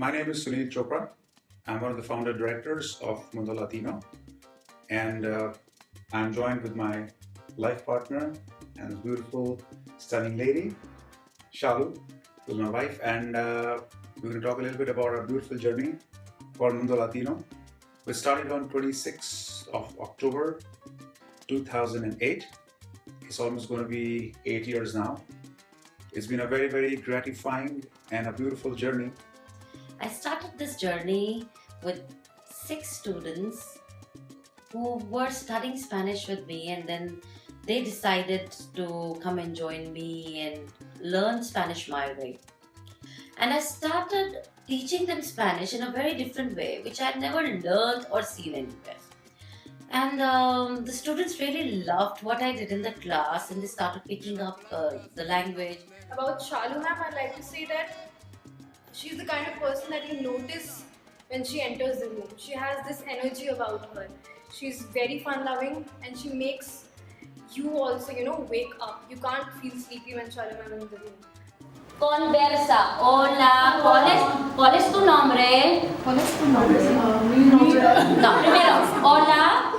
My name is Sunil Chopra. I'm one of the founder directors of Mundo Latino, and I'm joined with my life partner and beautiful, stunning lady, Shalu, who's my wife, and we're going to talk a little bit about our beautiful journey called Mundo Latino. We started on 26th of October 2008. It's almost going to be 8 years now. It's been a very, very gratifying and a beautiful journey. I started this journey with 6 students who were studying Spanish with me, and then they decided to come and join me and learn Spanish my way. And I started teaching them Spanish in a very different way, which I had never learned or seen anywhere. And the students really loved what I did in the class, and they started picking up the language. About Shalu ma'am, I'd like to say that she's the kind of person that you notice when she enters the room. She has this energy about her. She's very fun-loving, and she makes you also, wake up. You can't feel sleepy when Shalu ma'am is in the room. Conversa. Hola, ¿cuál es tu nombre? ¿Cuál es tu nombre? Mi nombre. No, primero, hola,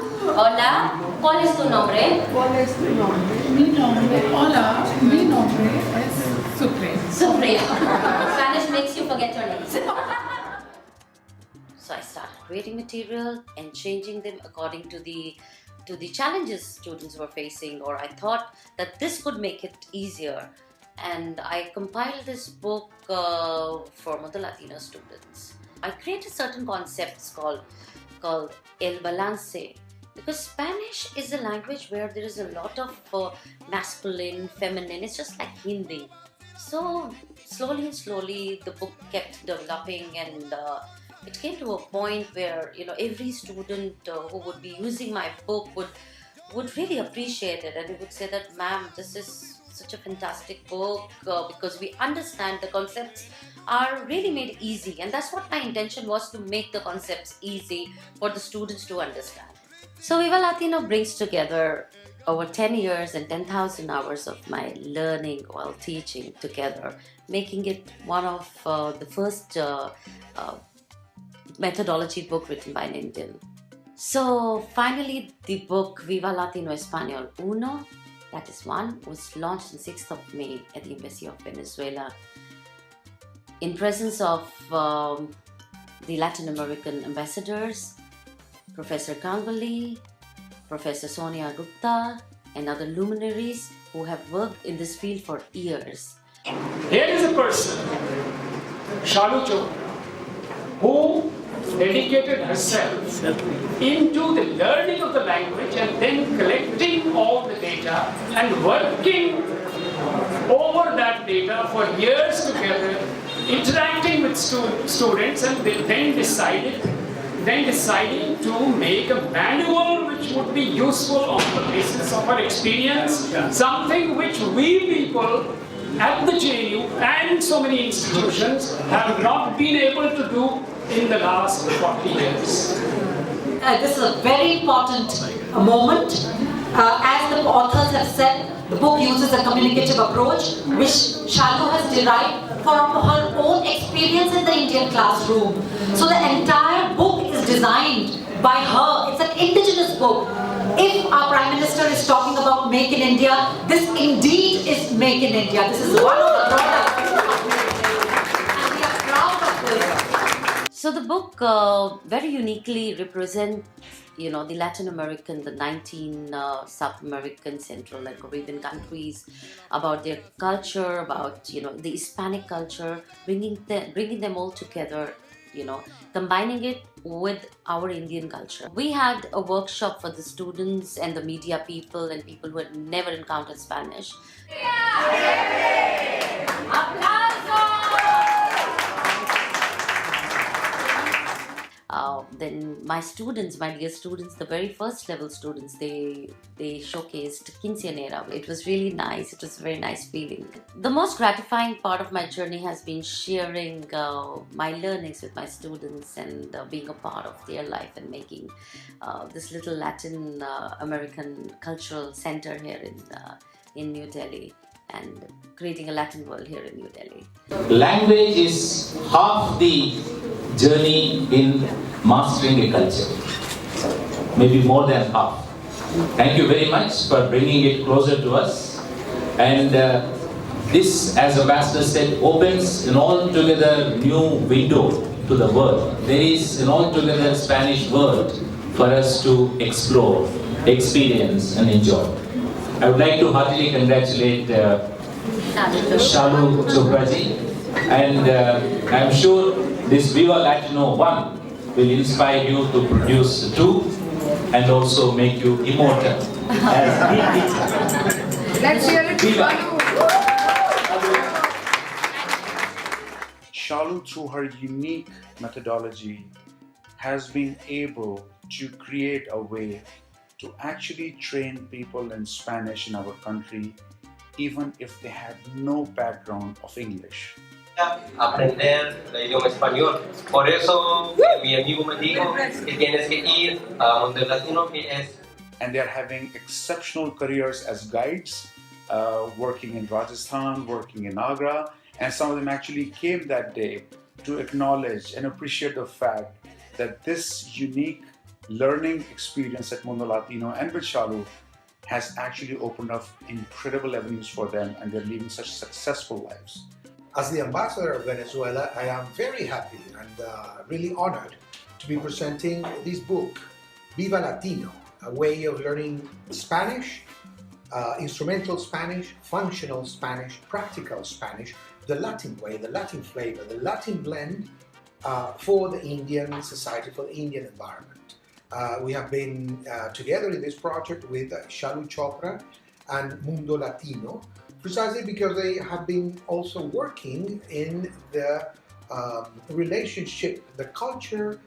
¿cuál es tu nombre? ¿Cuál es tu nombre? Mi nombre. Hola, mi nombre es Sucre. Sucre. Spanish makes you forget your names. So I started creating material and changing them according to the challenges students were facing, or I thought that this could make it easier. And I compiled this book for Mundo Latino students. I created certain concepts called El Balance, because Spanish is a language where there is a lot of masculine, feminine. It's just like Hindi. So slowly the book kept developing, and it came to a point where every student who would be using my book would really appreciate it, and they would say that, ma'am, this is such a fantastic book because we understand the concepts are really made easy, and that's what my intention was, to make the concepts easy for the students to understand. So Viva Latino brings together over 10 years and 10,000 hours of my learning while teaching together, making it one of the first methodology book written by an Indian. So finally, the book Viva Latino Español Uno, that is one, was launched on 6th of May at the Embassy of Venezuela in presence of the Latin American ambassadors, Professor Ganguly, Professor Sonia Gupta, and other luminaries who have worked in this field for years. Here is a person, Shalu Chopra, who dedicated herself into the learning of the language and then collecting all the data and working over that data for years together, interacting with students, and then deciding to make a manual which would be useful on the basis of our experience, something which we people at the JNU and so many institutions have not been able to do in the last 40 years. This is a very important moment. As the authors have said, the book uses a communicative approach which Shalu has derived from her own experience in the Indian classroom. So the entire book is designed by her. It's an indigenous book. If our Prime Minister is talking about Make in India, this indeed is Make in India. This is one of the products, and we are proud of this. So the book very uniquely represents, the Latin American, the 19 South American, Central and Caribbean countries, about their culture, about the Hispanic culture, bringing them all together, combining it with our Indian culture. We had a workshop for the students and the media people and people who had never encountered Spanish. Then my dear students, the very first level students, they showcased Quinceañera. It was really nice. It was a very nice feeling. The most gratifying part of my journey has been sharing my learnings with my students and being a part of their life and making this little Latin American cultural center here in New Delhi. and creating a Latin world here in New Delhi. Language is half the journey in mastering a culture, maybe more than half. Thank you very much for bringing it closer to us. And this, as Ambassador said, opens an altogether new window to the world. There is an altogether Spanish world for us to explore, experience and enjoy. I would like to heartily congratulate Shalu Chopraji, and I'm sure this Viva Latino 1 will inspire you to produce 2 and also make you immortal. Let's hear it. Viva. Shalu, through her unique methodology, has been able to create a way to actually train people in Spanish in our country, even if they had no background of English. Aprender el idioma español. Por eso mi amigo me dijo que tienes que ir a Mundo Latino, que es. And they're having exceptional careers as guides, working in Rajasthan, working in Agra, and some of them actually came that day to acknowledge and appreciate the fact that this unique learning experience at Mundo Latino and with Shalu has actually opened up incredible avenues for them, and they're living such successful lives. As the ambassador of Venezuela, I am very happy and really honored to be presenting this book, Viva Latino, a way of learning Spanish, instrumental Spanish, functional Spanish, practical Spanish, the Latin way, the Latin flavor, the Latin blend for the Indian society, for the Indian environment. We have been together in this project with Shalu Chopra and Mundo Latino, precisely because they have been also working in the relationship, the culture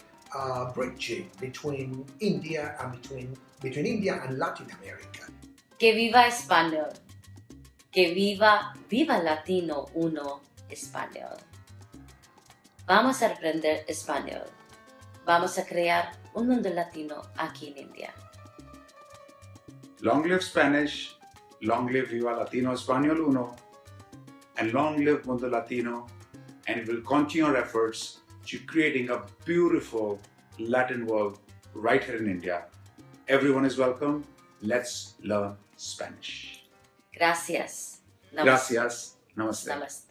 bridging between India and between India and Latin America. Que viva Español. Que viva Latino 1 Español. Vamos a aprender español. Vamos a crear un mundo latino aquí en India. Long live Spanish, long live Viva Latino Español 1, and long live Mundo Latino, and we'll continue our efforts to creating a beautiful Latin world right here in India. Everyone is welcome. Let's learn Spanish. Gracias. Gracias. Namaste. Namaste.